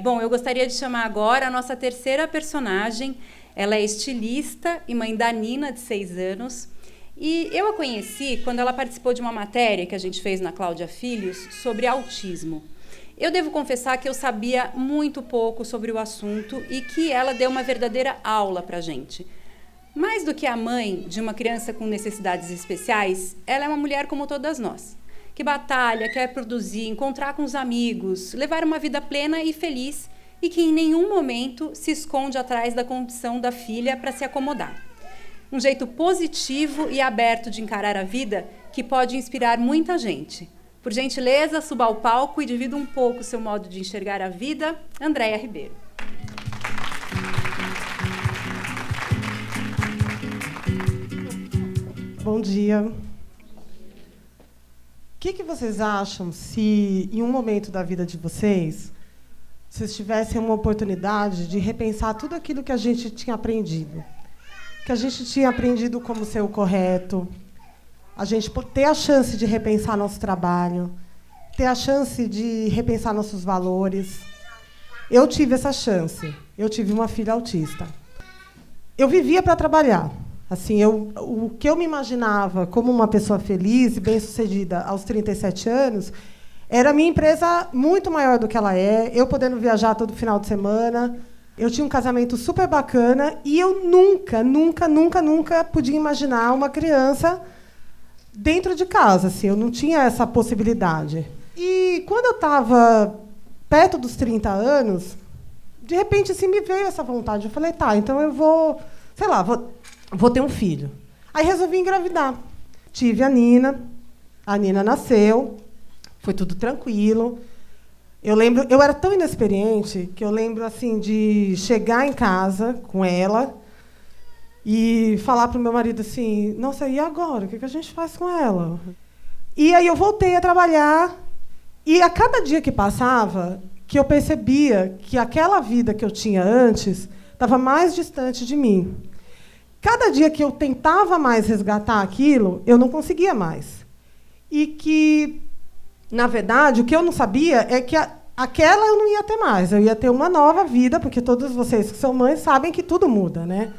Bom, eu gostaria de chamar agora a nossa terceira personagem. Ela é estilista e mãe da Nina, de 6 anos. E eu a conheci quando ela participou de uma matéria que a gente fez na Cláudia Filhos sobre autismo. Eu devo confessar que eu sabia muito pouco sobre o assunto e que ela deu uma verdadeira aula para a gente. Mais do que a mãe de uma criança com necessidades especiais, ela é uma mulher como todas nós, que batalha, quer produzir, encontrar com os amigos, levar uma vida plena e feliz e que em nenhum momento se esconde atrás da condição da filha para se acomodar. Um jeito positivo e aberto de encarar a vida que pode inspirar muita gente. Por gentileza, suba ao palco e divida um pouco seu modo de enxergar a vida, Andréia Ribeiro. Bom dia. O que vocês acham se, em um momento da vida de vocês tivessem uma oportunidade de repensar tudo aquilo que a gente tinha aprendido? Que a gente tinha aprendido como ser o correto, a gente ter a chance de repensar nosso trabalho, ter a chance de repensar nossos valores. Eu tive essa chance. Eu tive uma filha autista. Eu vivia para trabalhar. Assim, o que eu me imaginava como uma pessoa feliz e bem-sucedida aos 37 anos era a minha empresa muito maior do que ela é, eu podendo viajar todo final de semana. Eu tinha um casamento super bacana e eu nunca podia imaginar uma criança dentro de casa. Assim, eu não tinha essa possibilidade. E quando eu estava perto dos 30 anos, de repente assim, me veio essa vontade. Eu falei, tá, então eu vou ter um filho. Aí resolvi engravidar. Tive a Nina nasceu, foi tudo tranquilo. Eu era tão inexperiente que eu lembro assim de chegar em casa com ela e falar para o meu marido assim, nossa, e agora? O que a gente faz com ela? E aí eu voltei a trabalhar e a cada dia que passava, que eu percebia que aquela vida que eu tinha antes estava mais distante de mim. Cada dia que eu tentava mais resgatar aquilo, eu não conseguia mais. E que, na verdade, o que eu não sabia é que aquela eu não ia ter mais. Eu ia ter uma nova vida, porque todos vocês que são mães sabem que tudo muda, né?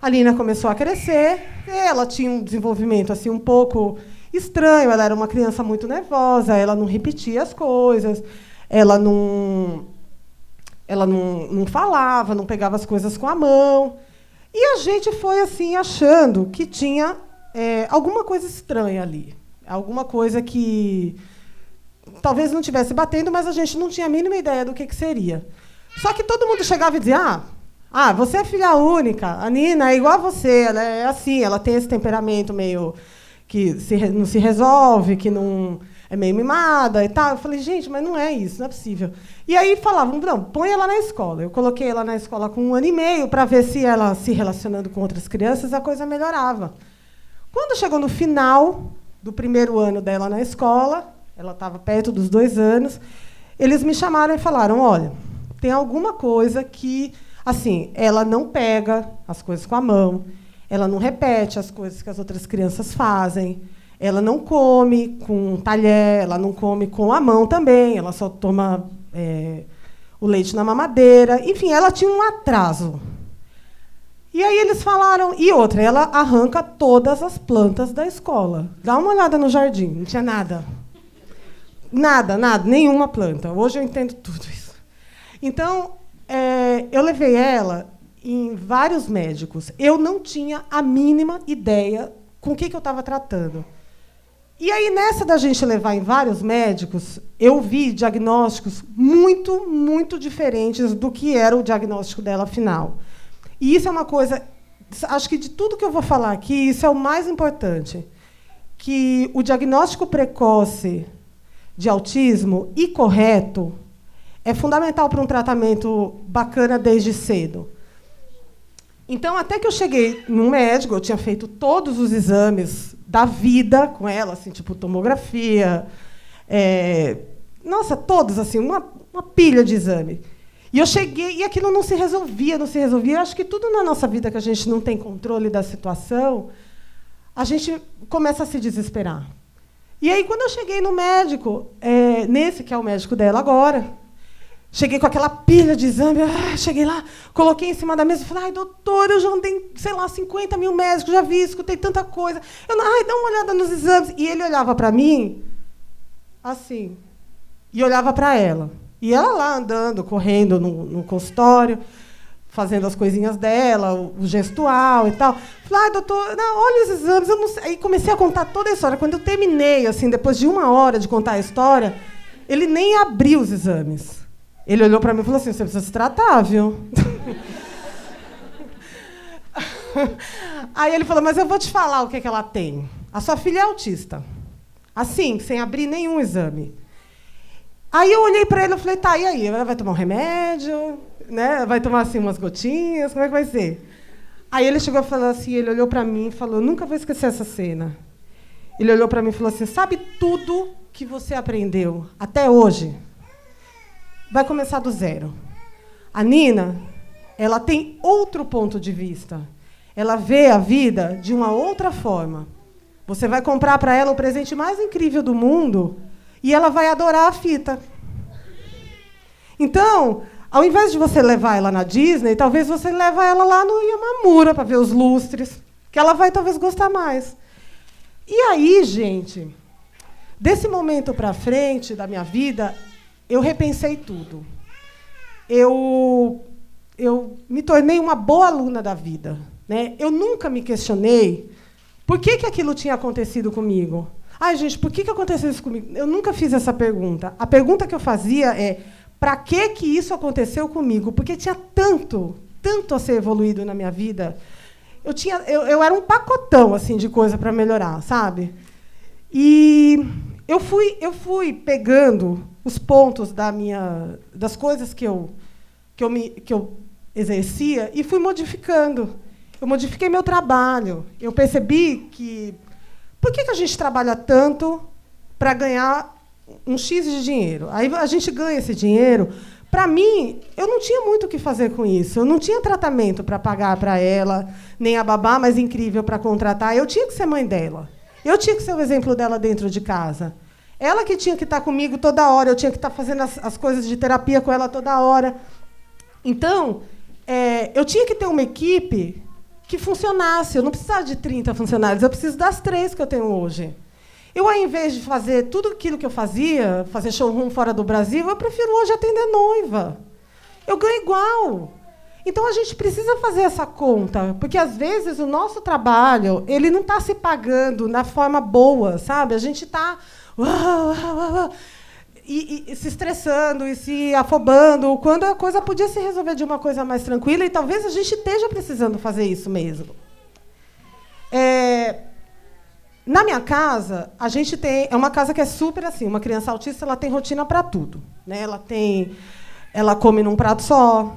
A Lina começou a crescer, ela tinha um desenvolvimento assim, um pouco estranho, ela era uma criança muito nervosa, ela não repetia as coisas, ela não falava, não pegava as coisas com a mão. E a gente foi assim achando que tinha alguma coisa estranha ali, alguma coisa que talvez não estivesse batendo, mas a gente não tinha a mínima ideia do que seria. Só que todo mundo chegava e dizia, você é filha única, a Nina é igual a você, ela é assim, ela tem esse temperamento meio que não se resolve, que não é meio mimada e tal. Eu falei, gente, mas não é isso, não é possível. E aí falavam, não, põe ela na escola. Eu coloquei ela na escola com 1 ano e meio para ver se ela, se relacionando com outras crianças, a coisa melhorava. Quando chegou no final do 1º ano dela na escola, ela estava perto dos 2 anos, eles me chamaram e falaram, olha, tem alguma coisa que, assim, ela não pega as coisas com a mão, ela não repete as coisas que as outras crianças fazem, ela não come com talher, ela não come com a mão também, ela só toma o leite na mamadeira. Enfim, ela tinha um atraso. E aí eles falaram... E outra, ela arranca todas as plantas da escola. Dá uma olhada no jardim, não tinha nada. Nada, nenhuma planta. Hoje eu entendo tudo isso. Então, eu levei ela em vários médicos. Eu não tinha a mínima ideia com o que eu estava tratando. E aí, nessa da gente levar em vários médicos, eu vi diagnósticos muito diferentes do que era o diagnóstico dela final. E isso é uma coisa... Acho que de tudo que eu vou falar aqui, isso é o mais importante. Que o diagnóstico precoce de autismo e correto é fundamental para um tratamento bacana desde cedo. Então, até que eu cheguei num médico, eu tinha feito todos os exames da vida com ela, assim, tipo tomografia, nossa, todos, assim, uma pilha de exame. E eu cheguei e aquilo não se resolvia. Eu acho que tudo na nossa vida que a gente não tem controle da situação, a gente começa a se desesperar. E aí, quando eu cheguei no médico, nesse que é o médico dela agora, Cheguei com aquela pilha de exame, cheguei lá, coloquei em cima da mesa e falei, ai, doutor, eu já andei, sei lá, 50 mil médicos, já vi, escutei tanta coisa. Ai, dá uma olhada nos exames. E ele olhava para mim, assim, e olhava para ela. E ela lá andando, correndo no consultório, fazendo as coisinhas dela, o gestual e tal. Falei, ai, doutor, não, olha os exames, eu não sei. Aí comecei a contar toda a história. Quando eu terminei, assim, depois de 1 hora de contar a história, ele nem abriu os exames. Ele olhou para mim e falou assim, você precisa se tratar, viu? Aí ele falou, mas eu vou te falar o que ela tem. A sua filha é autista. Assim, sem abrir nenhum exame. Aí eu olhei para ele e falei, tá, e aí? Ela vai tomar um remédio? Né? Vai tomar assim umas gotinhas? Como é que vai ser? Aí ele chegou e falou assim, ele olhou para mim e falou, nunca vou esquecer essa cena. Ele olhou para mim e falou assim, sabe tudo que você aprendeu até hoje? Vai começar do zero. A Nina, ela tem outro ponto de vista. Ela vê a vida de uma outra forma. Você vai comprar para ela o presente mais incrível do mundo e ela vai adorar a fita. Então, ao invés de você levar ela na Disney, talvez você leve ela lá no Yamamura para ver os lustres, que ela vai talvez gostar mais. E aí, gente, desse momento para frente da minha vida, eu repensei tudo. Eu me tornei uma boa aluna da vida, né? Eu nunca me questionei por que aquilo tinha acontecido comigo. Ai, gente, por que aconteceu isso comigo? Eu nunca fiz essa pergunta. A pergunta que eu fazia é, para que isso aconteceu comigo? Porque tinha tanto a ser evoluído na minha vida. Eu era um pacotão assim, de coisa para melhorar, sabe? E eu fui pegando os pontos das coisas que eu exercia e fui modificando. Eu modifiquei meu trabalho. Eu percebi que... Por que a gente trabalha tanto para ganhar um X de dinheiro? Aí a gente ganha esse dinheiro. Para mim, eu não tinha muito o que fazer com isso. Eu não tinha tratamento para pagar para ela, nem a babá mais incrível para contratar. Eu tinha que ser mãe dela. Eu tinha que ser o exemplo dela dentro de casa. Ela que tinha que estar comigo toda hora, eu tinha que estar fazendo as coisas de terapia com ela toda hora. Então, eu tinha que ter uma equipe que funcionasse. Eu não precisava de 30 funcionários, eu preciso das 3 que eu tenho hoje. Eu, ao invés de fazer tudo aquilo que eu fazia, fazer showroom fora do Brasil, eu prefiro hoje atender noiva. Eu ganho igual. Então, a gente precisa fazer essa conta, porque, às vezes, o nosso trabalho ele não está se pagando na forma boa, sabe? A gente está... E se estressando e se afobando, quando a coisa podia se resolver de uma coisa mais tranquila, e talvez a gente esteja precisando fazer isso mesmo. Na minha casa, a gente tem... É uma casa que é super assim, uma criança autista ela tem rotina para tudo, né? Ela come num prato só,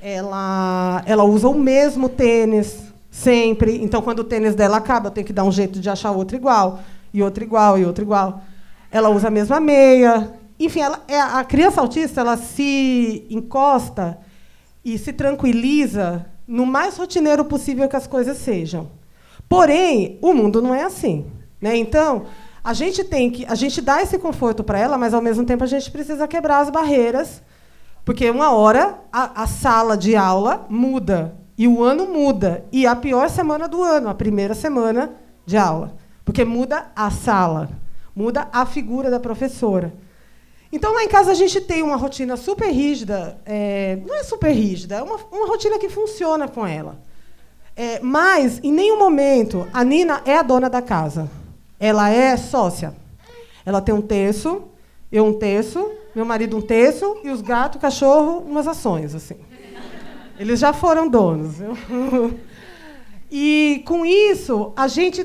ela usa o mesmo tênis sempre, então, quando o tênis dela acaba, eu tenho que dar um jeito de achar outro igual, e outro igual, e outro igual. Ela usa a mesma meia. Enfim, a criança autista ela se encosta e se tranquiliza no mais rotineiro possível que as coisas sejam. Porém, o mundo não é assim, né? Então, a gente dá esse conforto para ela, mas, ao mesmo tempo, a gente precisa quebrar as barreiras, porque, uma hora, a sala de aula muda, e o ano muda, e a pior semana do ano, a primeira semana de aula, porque muda a sala, muda a figura da professora. Então, lá em casa, a gente tem uma rotina super rígida. Não é super rígida, é uma rotina que funciona com ela. Mas, em nenhum momento, a Nina é a dona da casa. Ela é sócia. Ela tem um terço, eu um terço, meu marido um terço, e os gatos, cachorro, umas ações. Assim. Eles já foram donos. Viu? E, com isso, a gente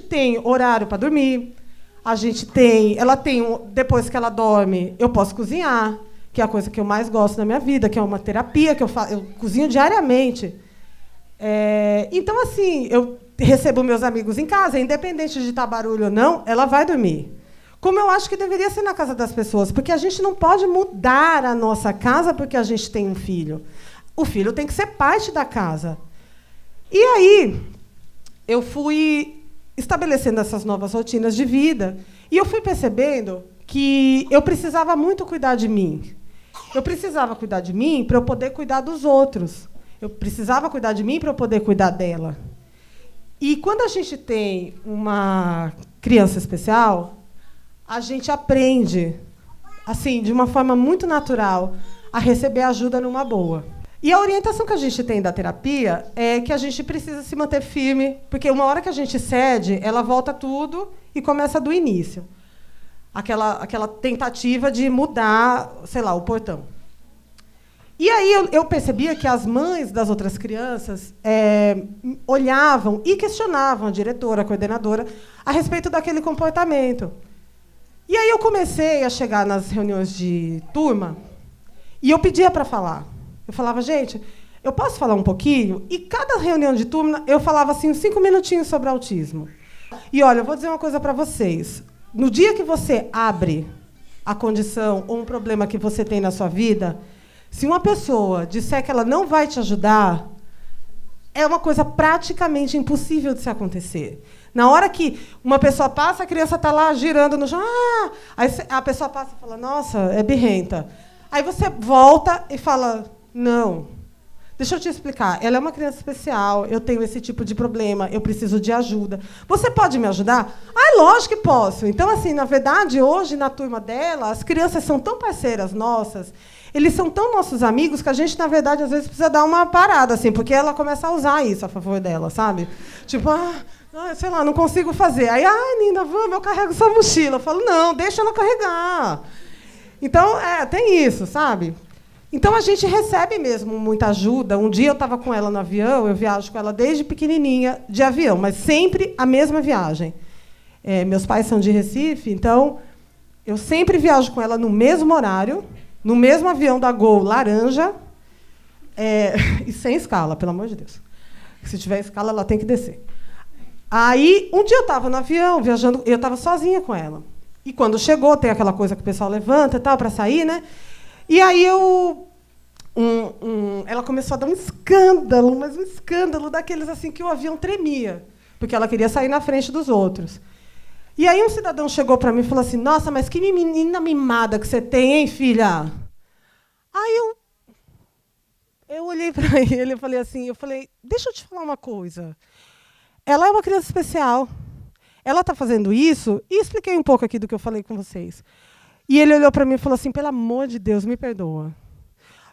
tem horário para dormir. Depois que ela dorme, eu posso cozinhar, que é a coisa que eu mais gosto na minha vida, que é uma terapia que eu cozinho diariamente. Então, assim, eu recebo meus amigos em casa, independente de estar barulho ou não, ela vai dormir. Como eu acho que deveria ser na casa das pessoas, porque a gente não pode mudar a nossa casa porque a gente tem um filho. O filho tem que ser parte da casa. E aí, eu fui estabelecendo essas novas rotinas de vida e eu fui percebendo que eu precisava muito cuidar de mim. Eu precisava cuidar de mim para eu poder cuidar dos outros. Eu precisava cuidar de mim para eu poder cuidar dela. E quando a gente tem uma criança especial, a gente aprende, assim, de uma forma muito natural, a receber ajuda numa boa. E a orientação que a gente tem da terapia é que a gente precisa se manter firme, porque uma hora que a gente cede, ela volta tudo e começa do início. Aquela tentativa de mudar, sei lá, o portão. E aí eu percebia que as mães das outras crianças olhavam e questionavam a diretora, a coordenadora, a respeito daquele comportamento. E aí eu comecei a chegar nas reuniões de turma e eu pedia para falar. Eu falava, gente, eu posso falar um pouquinho? E cada reunião de turma eu falava assim, uns 5 minutinhos sobre autismo. E olha, eu vou dizer uma coisa para vocês. No dia que você abre a condição ou um problema que você tem na sua vida, se uma pessoa disser que ela não vai te ajudar, é uma coisa praticamente impossível de se acontecer. Na hora que uma pessoa passa, a criança está lá girando no chão, aí a pessoa passa e fala, nossa, é birrenta. Aí você volta e fala, não, deixa eu te explicar, ela é uma criança especial, eu tenho esse tipo de problema, eu preciso de ajuda. Você pode me ajudar? Lógico que posso. Então, assim, na verdade, hoje, na turma dela, as crianças são tão parceiras nossas, eles são tão nossos amigos que a gente, na verdade, às vezes precisa dar uma parada, assim, porque ela começa a usar isso a favor dela, sabe? Tipo, sei lá, não consigo fazer. Aí, Nina, vamos, eu carrego sua mochila. Eu falo, não, deixa ela carregar. Então, tem isso, sabe? Então, a gente recebe mesmo muita ajuda. Um dia eu estava com ela no avião, eu viajo com ela desde pequenininha de avião, mas sempre a mesma viagem. Meus pais são de Recife, então eu sempre viajo com ela no mesmo horário, no mesmo avião da Gol laranja, e sem escala, pelo amor de Deus. Se tiver escala, ela tem que descer. Aí, um dia eu estava no avião, viajando, eu estava sozinha com ela. E quando chegou, tem aquela coisa que o pessoal levanta e tal, para sair, né? E aí ela começou a dar um escândalo, mas um escândalo daqueles assim que o avião tremia, porque ela queria sair na frente dos outros. E aí um cidadão chegou para mim e falou assim, nossa, mas que menina mimada que você tem, hein, filha? Aí eu olhei para ele e falei assim, deixa eu te falar uma coisa. Ela é uma criança especial. Ela está fazendo isso, e expliquei um pouco aqui do que eu falei com vocês. E ele olhou para mim e falou assim, pelo amor de Deus, me perdoa.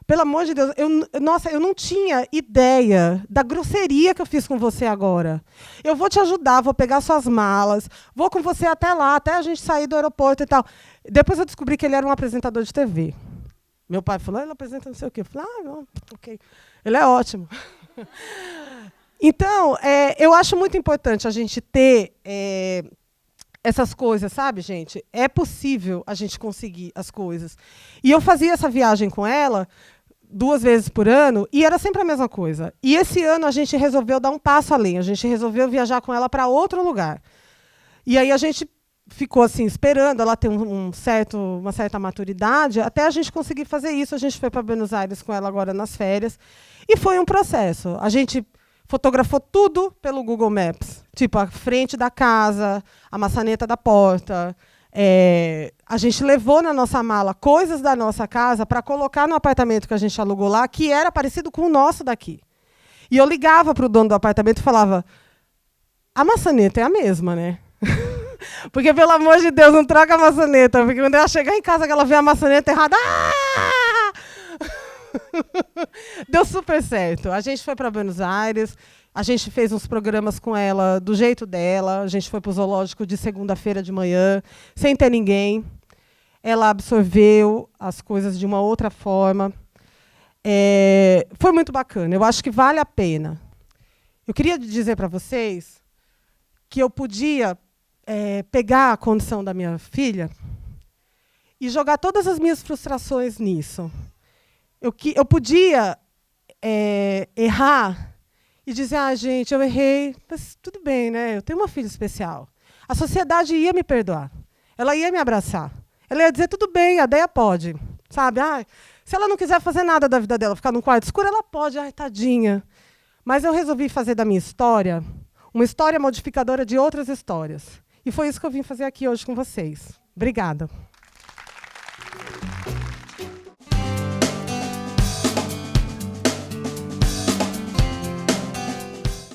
Pelo amor de Deus, eu não tinha ideia da grosseria que eu fiz com você agora. Eu vou te ajudar, vou pegar suas malas, vou com você até lá, até a gente sair do aeroporto e tal. Depois eu descobri que ele era um apresentador de TV. Meu pai falou, ele apresenta não sei o quê. Eu falei, não, ok. Ele é ótimo. Então, eu acho muito importante a gente ter essas coisas, sabe, gente? É possível a gente conseguir as coisas. E eu fazia essa viagem com ela 2 vezes por ano, e era sempre a mesma coisa. E esse ano a gente resolveu dar um passo além, a gente resolveu viajar com ela para outro lugar. E aí a gente ficou assim, esperando ela ter uma certa maturidade, até a gente conseguir fazer isso. A gente foi para Buenos Aires com ela agora nas férias, e foi um processo. A gente fotografou tudo pelo Google Maps, tipo a frente da casa, a maçaneta da porta. A gente levou na nossa mala coisas da nossa casa para colocar no apartamento que a gente alugou lá, que era parecido com o nosso daqui. E eu ligava para o dono do apartamento e falava, a maçaneta é a mesma, né? Porque, pelo amor de Deus, não troca a maçaneta, porque quando ela chegar em casa que ela vê a maçaneta errada... Deu super certo. A gente foi para Buenos Aires, a gente fez uns programas com ela do jeito dela, a gente foi para o zoológico de segunda-feira de manhã, sem ter ninguém. Ela absorveu as coisas de uma outra forma. Foi muito bacana, eu acho que vale a pena. Eu queria dizer para vocês que eu podia pegar a condição da minha filha e jogar todas as minhas frustrações nisso. Eu podia errar e dizer, gente, eu errei, mas tudo bem, né? Eu tenho uma filha especial. A sociedade ia me perdoar. Ela ia me abraçar. Ela ia dizer, tudo bem, a Deia pode. Sabe? Se ela não quiser fazer nada da vida dela, ficar num quarto escuro, ela pode. Tadinha. Mas eu resolvi fazer da minha história uma história modificadora de outras histórias. E foi isso que eu vim fazer aqui hoje com vocês. Obrigada.